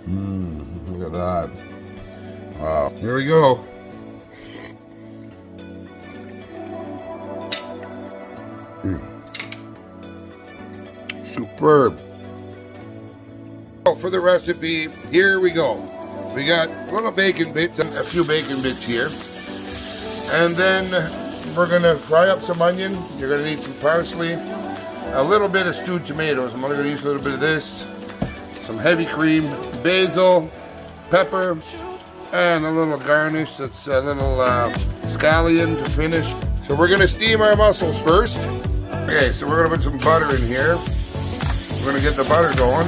Look at that. Wow. Here we go. Superb. For the recipe, here we go. We got little bacon bits, a few bacon bits here. And then we're gonna fry up some onion. You're gonna need some parsley, a little bit of stewed tomatoes. I'm only gonna use a little bit of this, some heavy cream, basil, pepper, and a little garnish. That's a little scallion to finish. So we're gonna steam our mussels first. Okay, so we're gonna put some butter in here. We're gonna get the butter going.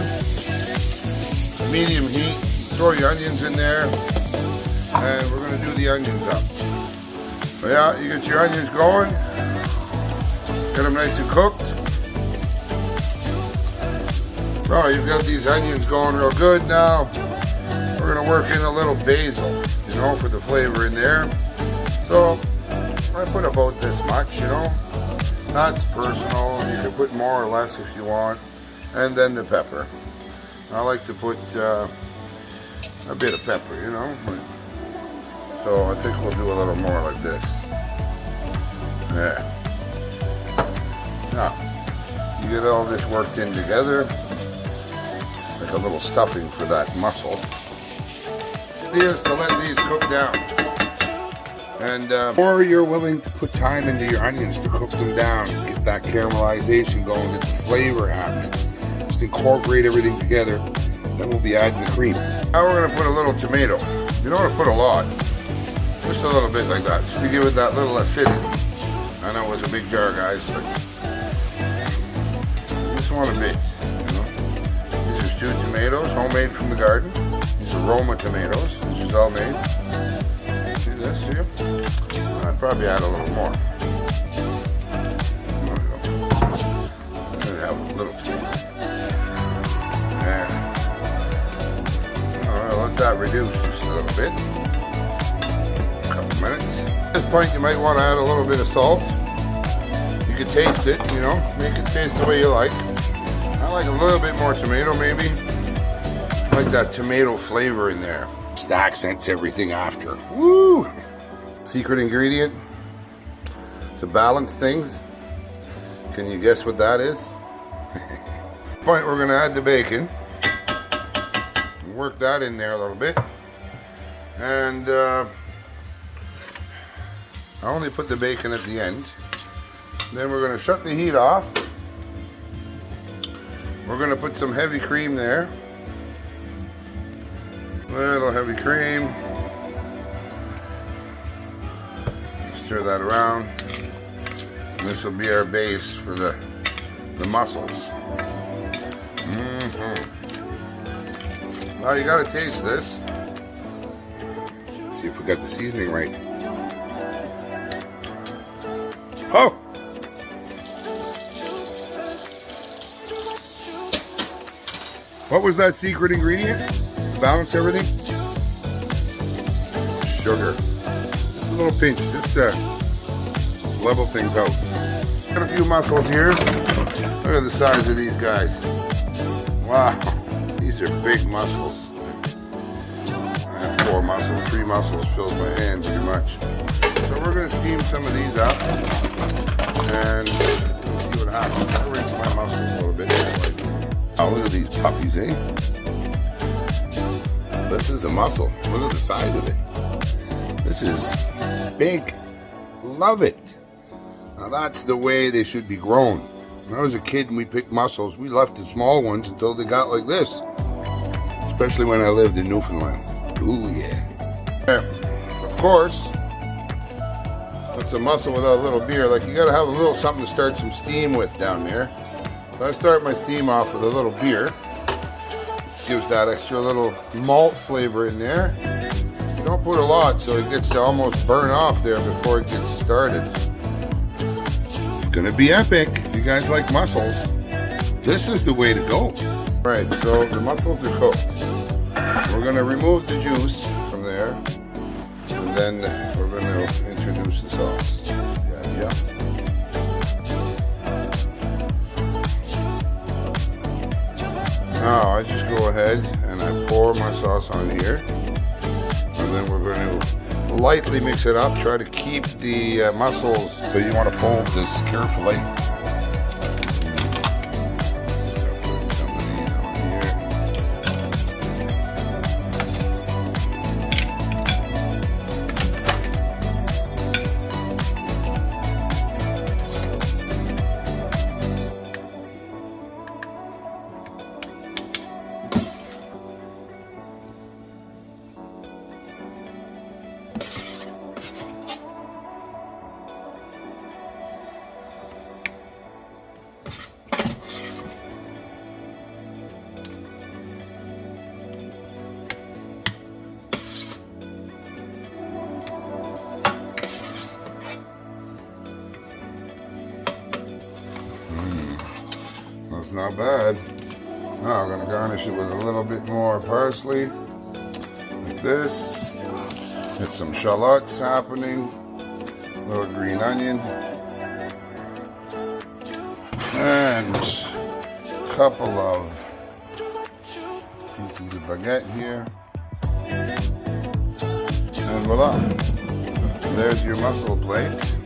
Medium heat. Throw your onions in there, and we're gonna do the onions up. So yeah, you get your onions going. Get them nice and cooked. So you've got these onions going real good now. We're gonna work in a little basil, you know, for the flavor in there. So I put about this much, you know. That's personal. You can put more or less if you want. And then the pepper. I like to put a bit of pepper, you know. So I think we'll do a little more like this. There. Now, you get all this worked in together. Like a little stuffing for that mussel. The idea is to let these cook down. And or you're willing to put time into your onions to cook them down, get that caramelization going, get the flavor happening. Just incorporate everything together. Then we'll be adding the cream. Now we're gonna put a little tomato. You don't want to put a lot. Just a little bit like that, just to give it that little acidity. I know it was a big jar, guys, but you just want a bit, you know. These are stewed tomatoes, homemade from the garden. These are Roma tomatoes, which is all made. See this here? I'd probably add a little more. There we go. I'm gonna have a little tomato. There. Alright, let that reduce just a little bit. A couple minutes. At this point, you might want to add a little bit of salt. You can taste it, you know, make it taste the way you like. I like a little bit more tomato, maybe. I like that tomato flavor in there. Just accents everything after. Woo! Secret ingredient to balance things. Can you guess what that is? Point, we're gonna add the bacon. Work that in there a little bit. And I only put the bacon at the end. Then we're gonna shut the heat off. We're gonna put some heavy cream there. Little heavy cream. Stir that around. And this will be our base for the mussels. Now you gotta taste this. Let's see if we got the seasoning right. Oh! What was that secret ingredient? Balance everything? Sugar. Just a little pinch, just to level things out. Got a few mussels here. Look at the size of these guys. Wow, these are big mussels. I have 4 mussels, 3 mussels fills my hand pretty much. So we're gonna steam some of these up and see what happens. I'll rinse my mussels a little bit. Oh, look at these puppies, eh? This is a mussel. Look at the size of it. This is big. Love it. Now that's the way they should be grown. When I was a kid and we picked mussels, we left the small ones until they got like this. Especially when I lived in Newfoundland. Ooh, yeah. Of course, what's a mussel without a little beer? Like, you gotta have a little something to start some steam with down there. So I start my steam off with a little beer. This gives that extra little malt flavor in there. You don't put a lot so it gets to almost burn off there before it gets started. It's gonna be epic. If you guys like mussels, this is the way to go. All right, so the mussels are cooked. We're gonna remove the juice from there, and then we're gonna introduce the sauce. Yeah. Now I just go ahead and I pour my sauce on here, and then we're going to lightly mix it up. Try to keep the mussels, so you want to fold this carefully. That's not bad. Now I'm going to garnish it with a little bit more parsley, like this. Get some shallots happening, a little green onion, and a couple of pieces of baguette here. And voila, there's your mussel plate.